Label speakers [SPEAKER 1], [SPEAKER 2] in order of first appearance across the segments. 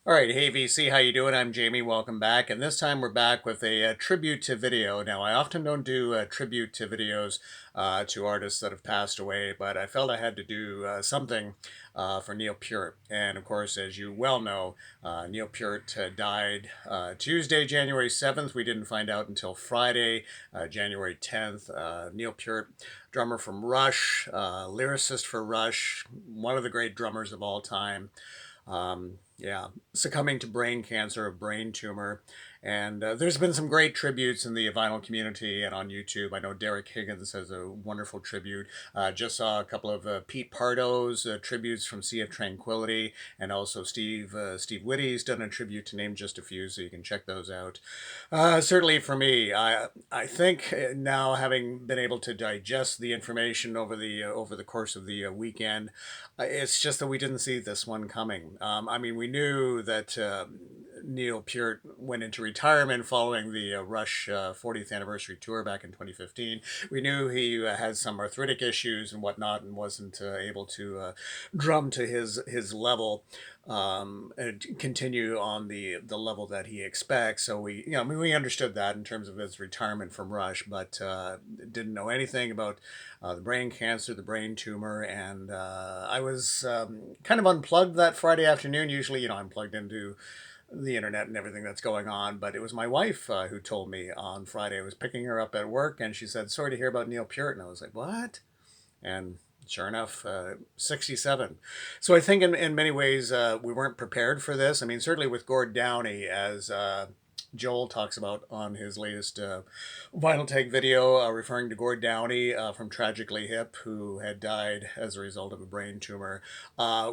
[SPEAKER 1] All right, hey VC, how you doing? I'm Jamie. Welcome back, and this time we're back with a tribute to video. Now, I often don't do tribute to videos to artists that have passed away, but I felt I had to do something for Neil Peart. And of course, as you well know, Neil Peart died Tuesday, January 7th. We didn't find out until Friday, January 10th. Neil Peart, drummer from Rush, lyricist for Rush, one of the great drummers of all time. Yeah, succumbing to brain cancer, a brain tumor. And there's been some great tributes in the vinyl community and on YouTube. I know Derek Higgins has a wonderful tribute. Just saw a couple of Pete Pardo's tributes from Sea of Tranquility, and also Steve Whitty's done a tribute, to name just a few, so you can check those out. Certainly for me, I think now, having been able to digest the information over the course of the weekend, it's just that we didn't see this one coming. I mean, we knew that Neil Peart went into retirement following the Rush 40th anniversary tour back in 2015. We knew he had some arthritic issues and whatnot, and wasn't able to drum to his level, and continue on the level that he expects. So I mean, we understood that in terms of his retirement from Rush, but didn't know anything about the brain cancer, the brain tumor, and I was kind of unplugged that Friday afternoon. Usually, I'm plugged into the internet and everything that's going on, but it was my wife who told me on Friday. I was picking her up at work, and she said, "Sorry to hear about Neil Peart," and I was like, "What?" And sure enough, 67. So I think in many ways we weren't prepared for this. I mean, certainly with Gord Downey, as Joel talks about on his latest Vinyl Tag video, referring to Gord Downey from Tragically Hip, who had died as a result of a brain tumor.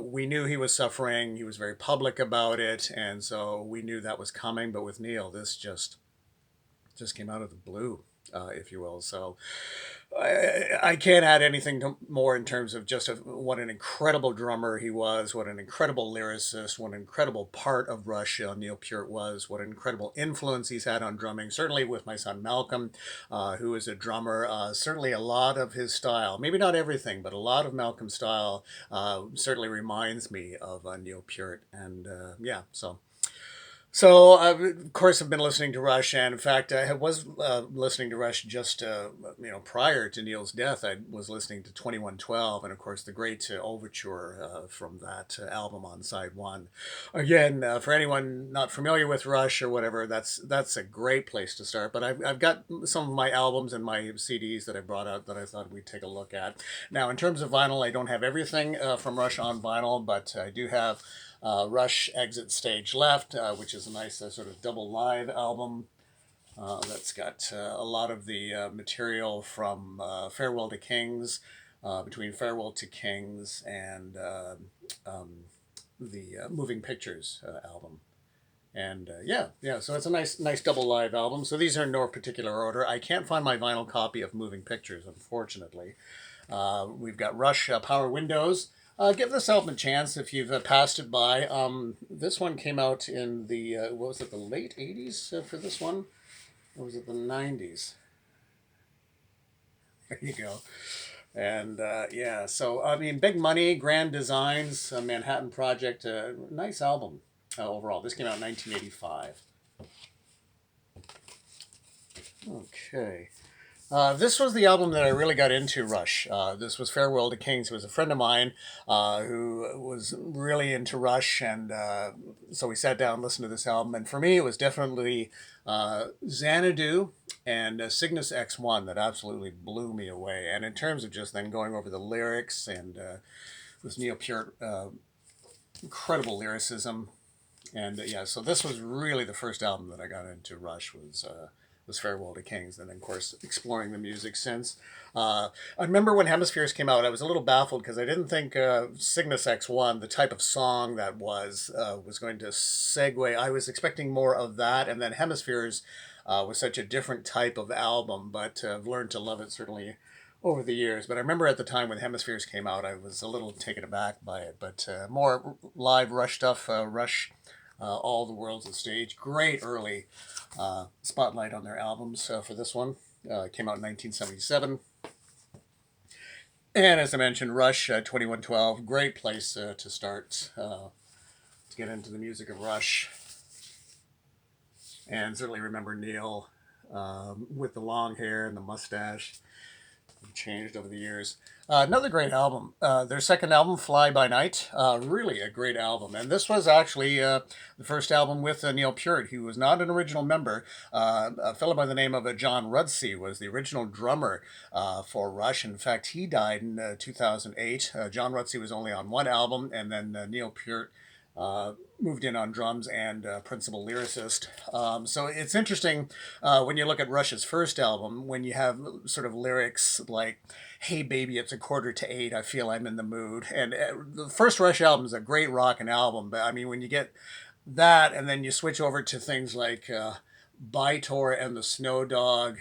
[SPEAKER 1] We knew he was suffering. He was very public about it, and so we knew that was coming. But with Neil, this just came out of the blue, if you will. So I can't add anything more in terms of just what an incredible drummer he was, what an incredible lyricist, what an incredible part of Rush Neil Peart was, what an incredible influence he's had on drumming. Certainly with my son Malcolm, who is a drummer, certainly a lot of his style, maybe not everything, but a lot of Malcolm's style certainly reminds me of Neil Peart. And yeah, so, of course, I've been listening to Rush, and in fact, I was listening to Rush just prior to Neil's death. I was listening to 2112, and of course, the great overture from that album on side one. Again, for anyone not familiar with Rush or whatever, that's a great place to start. But I've got some of my albums and my CDs that I brought out that I thought we'd take a look at. Now, in terms of vinyl, I don't have everything from Rush on vinyl, but I do have Rush Exit Stage Left, which is a nice sort of double live album that's got a lot of the material from Farewell to Kings, between Farewell to Kings and um, the Moving Pictures album. And yeah, so it's a nice double live album. So these are in no particular order. I can't find my vinyl copy of Moving Pictures, unfortunately. We've got Rush Power Windows. Give this album a chance if you've passed it by. This one came out in the, what was it, the late 80s for this one? Or was it the 90s? There you go. And yeah, so I mean, big money, grand designs, Manhattan Project, nice album overall. This came out in 1985. Okay. This was the album that I really got into Rush. This was Farewell to Kings. It was a friend of mine who was really into Rush, and so we sat down and listened to this album. And for me, it was definitely Xanadu and Cygnus X1 that absolutely blew me away. And in terms of just then going over the lyrics, and this Neil Peart, incredible lyricism, and yeah, so this was really the first album that I got into Rush was Farewell to Kings, and then of course exploring the music since. I remember when Hemispheres came out, I was a little baffled because I didn't think Cygnus X1, the type of song that was going to segue. I was expecting more of that, and then Hemispheres was such a different type of album, but I've learned to love it certainly over the years. But I remember at the time when Hemispheres came out, I was a little taken aback by it. But more live Rush stuff, Rush, All the World's a Stage. Great early spotlight on their albums for this one. Came out in 1977. And as I mentioned, Rush 2112, great place to start get into the music of Rush, and certainly remember Neil with the long hair and the mustache. Changed over the years. Another great album. Their second album, Fly By Night, really a great album. And this was actually the first album with Neil Peart. He was not an original member. A fellow by the name of John Rutsey was the original drummer for Rush. In fact, he died in 2008. John Rutsey was only on one album, and then Neil Peart moved in on drums and principal lyricist. So it's interesting when you look at Rush's first album, when you have sort of lyrics like, "Hey baby, it's 7:45, I feel I'm in the mood." And the first Rush album is a great rockin' album, but I mean, when you get that and then you switch over to things like Bytor and the Snow Dog,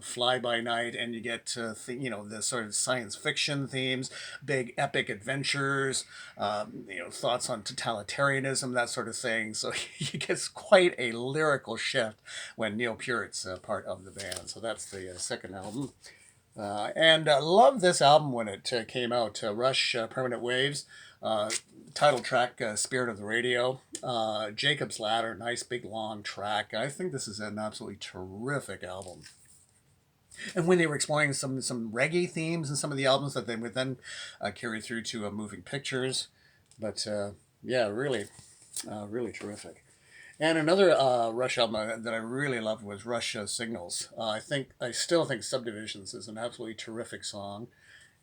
[SPEAKER 1] Fly By Night, and you get to the sort of science fiction themes, big epic adventures, thoughts on totalitarianism, that sort of thing. So you get quite a lyrical shift when Neil Peart's part of the band. So that's the second album. And love this album when it came out. Rush, Permanent Waves, title track, Spirit of the Radio, Jacob's Ladder, nice big long track. I think this is an absolutely terrific album. And when they were exploring some reggae themes in some of the albums that they would then carry through to moving pictures. But yeah, really, really terrific. And another Rush album that I really loved was Rush Signals. I still think Subdivisions is an absolutely terrific song,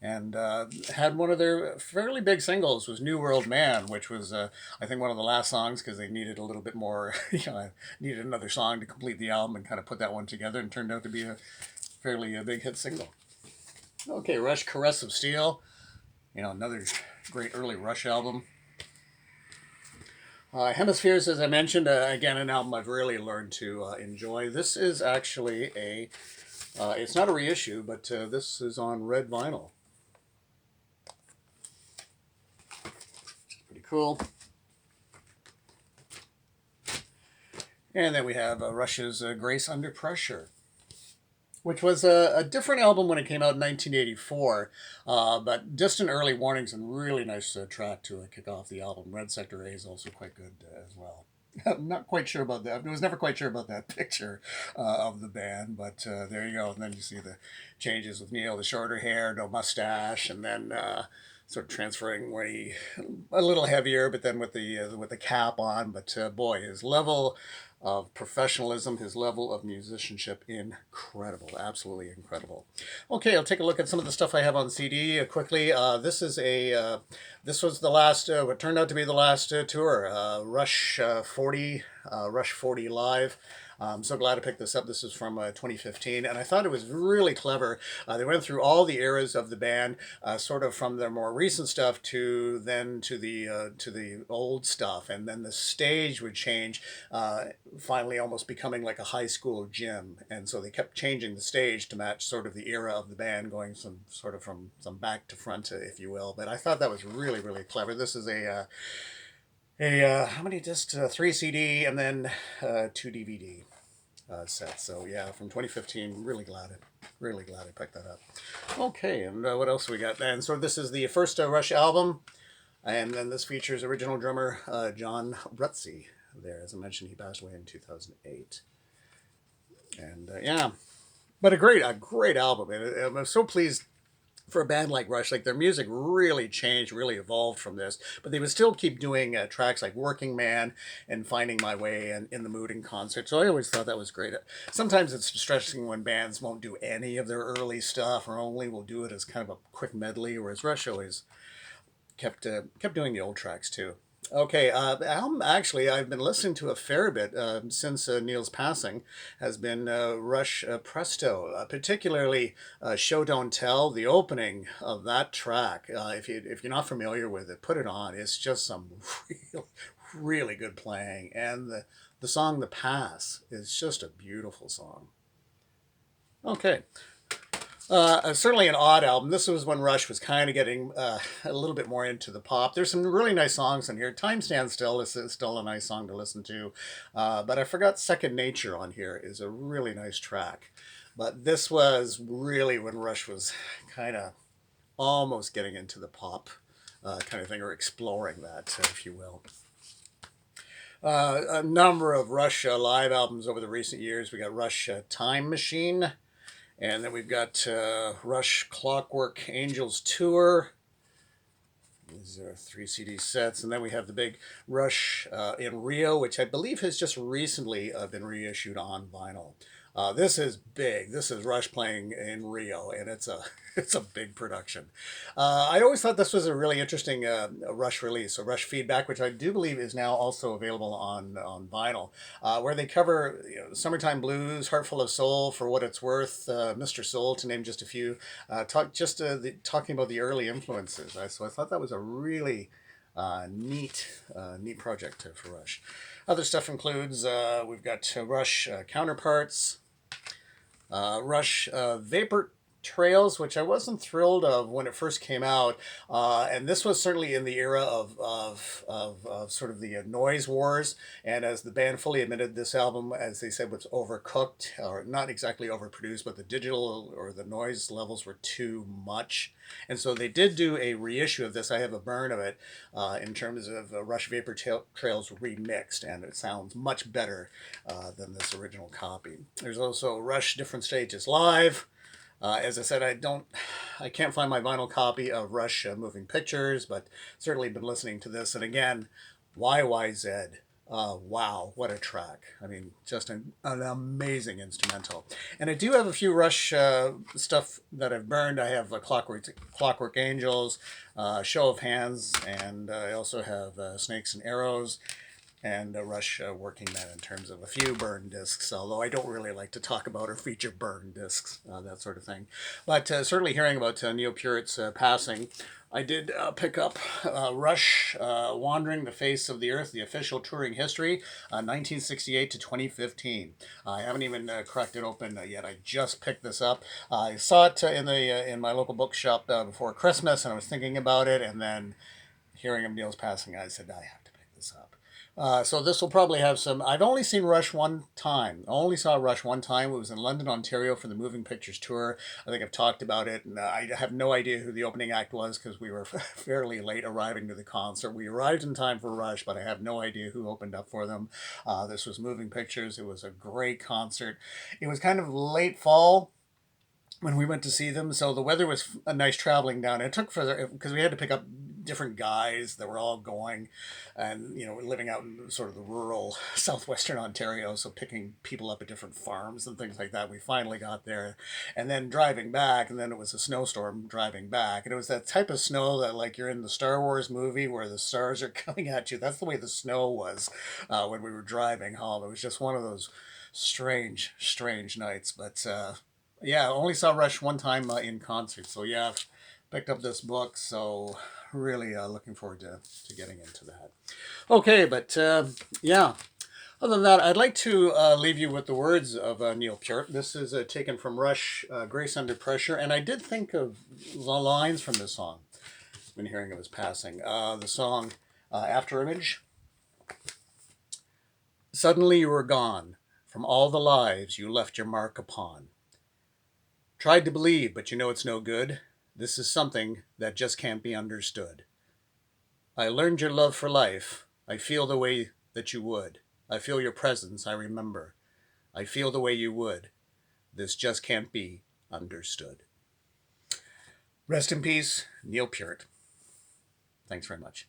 [SPEAKER 1] and had one of their fairly big singles was New World Man, which was I think one of the last songs because they needed a little bit more, needed another song to complete the album and kind of put that one together, and turned out to be a fairly big hit single. Okay, Rush, Caress of Steel, another great early Rush album. Hemispheres, as I mentioned, again, an album I've really learned to enjoy. This is actually it's not a reissue, but this is on red vinyl. Pretty cool. And then we have Rush's Grace Under Pressure, which was a different album when it came out in 1984, but Distant Early Warnings, and really nice track to kick off the album. Red Sector A is also quite good as well. I'm not quite sure about that. I was never quite sure about that picture of the band, but there you go. And then you see the changes with Neil, the shorter hair, no mustache, and then sort of transferring way a little heavier, but then with the cap on. But boy, his level of professionalism, his level of musicianship, incredible, absolutely incredible. Okay, I'll take a look at some of the stuff I have on CD quickly. This was the last, what turned out to be the last tour, Rush 40, Rush 40 Live. I'm so glad I picked this up. This is from 2015, and I thought it was really clever. They went through all the eras of the band, sort of from their more recent stuff to the old stuff, and then the stage would change, finally almost becoming like a high school gym. And so they kept changing the stage to match sort of the era of the band, going from some back to front, if you will. But I thought that was really, really clever. This is how many discs? 3 CD and then 2 DVD sets. So yeah, from 2015. Really glad I picked that up. Okay, and what else we got? And so this is the first Rush album, and then this features original drummer John Rutsey. There, as I mentioned, he passed away in 2008. And yeah, but a great album, and I'm so pleased for a band like Rush. Like, their music really changed, really evolved from this, but they would still keep doing tracks like Working Man and Finding My Way and In the Mood in concert. So I always thought that was great. Sometimes it's distressing when bands won't do any of their early stuff, or only will do it as kind of a quick medley, whereas Rush always kept doing the old tracks too. Okay, the album actually I've been listening to a fair bit since Neil's passing has been Rush Presto, particularly Show Don't Tell. The opening of that track, if you're not familiar with it, put it on. It's just some really good playing, and the song The Pass is just a beautiful song. Okay. Certainly an odd album. This was when Rush was kind of getting a little bit more into the pop. There's some really nice songs in here. Time Stands Still is still a nice song to listen to. But I forgot Second Nature on here is a really nice track. But this was really when Rush was kind of almost getting into the pop kind of thing, or exploring that, if you will. A number of Rush live albums over the recent years. We got Rush Time Machine, and then we've got Rush Clockwork Angels Tour. These are 3 CD sets, and then we have the big Rush in Rio, which I believe has just recently been reissued on vinyl. This is big. This is Rush playing in Rio, and it's a it's a big production. I always thought this was a really interesting Rush release, a Rush feedback, which I do believe is now also available on vinyl, where they cover "Summertime Blues," "Heart Full of Soul," "For What It's Worth," "Mr. Soul," to name just a few. Talking about the early influences. So I thought that was a really neat project for Rush. Other stuff includes we've got Rush Counterparts, Rush Vapor Trails, which I wasn't thrilled of when it first came out, and this was certainly in the era of sort of the noise wars. And as the band fully admitted, this album, as they said, was overcooked, or not exactly overproduced, but the digital or the noise levels were too much. And so they did do a reissue of this. I have a burn of it in terms of Rush Vapor Trails remixed, and it sounds much better than this original copy. There's also Rush Different Stages Live. As I said, I can't find my vinyl copy of Rush Moving Pictures, but certainly been listening to this. And again, YYZ. Wow, what a track. I mean, just an amazing instrumental. And I do have a few Rush stuff that I've burned. I have Clockwork Angels, Show of Hands, and I also have Snakes and Arrows, and Rush Working Men in terms of a few burn discs, although I don't really like to talk about or feature burn discs, that sort of thing. But certainly hearing about Neil Peart's passing, I did pick up Rush Wandering the Face of the Earth, the official touring history, 1968 to 2015. I haven't even cracked it open yet. I just picked this up. I saw it in my local bookshop before Christmas, and I was thinking about it, and then hearing of Neil's passing, I said, I have to pick this up. So this will probably have some. I've only seen Rush one time. I only saw Rush one time. It was in London, Ontario for the Moving Pictures tour. I think I've talked about it, and I have no idea who the opening act was because we were fairly late arriving to the concert. We arrived in time for Rush, but I have no idea who opened up for them. This was Moving Pictures. It was a great concert. It was kind of late fall when we went to see them, so the weather was a nice traveling down. It took further because we had to pick up different guys that were all going, and living out in sort of the rural southwestern Ontario, so picking people up at different farms and things like that. We finally got there, and then driving back, and then it was a snowstorm driving back, and it was that type of snow that like you're in the Star Wars movie where the stars are coming at you. That's the way the snow was when we were driving home. It was just one of those strange nights, but. Yeah, I only saw Rush one time in concert. So yeah, I've picked up this book. So really looking forward to getting into that. Okay, but yeah. Other than that, I'd like to leave you with the words of Neil Peart. This is taken from Rush, Grace Under Pressure. And I did think of the lines from this song when hearing of his passing. The song After Image. Suddenly you were gone from all the lives you left your mark upon. Tried to believe, but you know it's no good. This is something that just can't be understood. I learned your love for life. I feel the way that you would. I feel your presence, I remember. I feel the way you would. This just can't be understood. Rest in peace, Neil Peart. Thanks very much.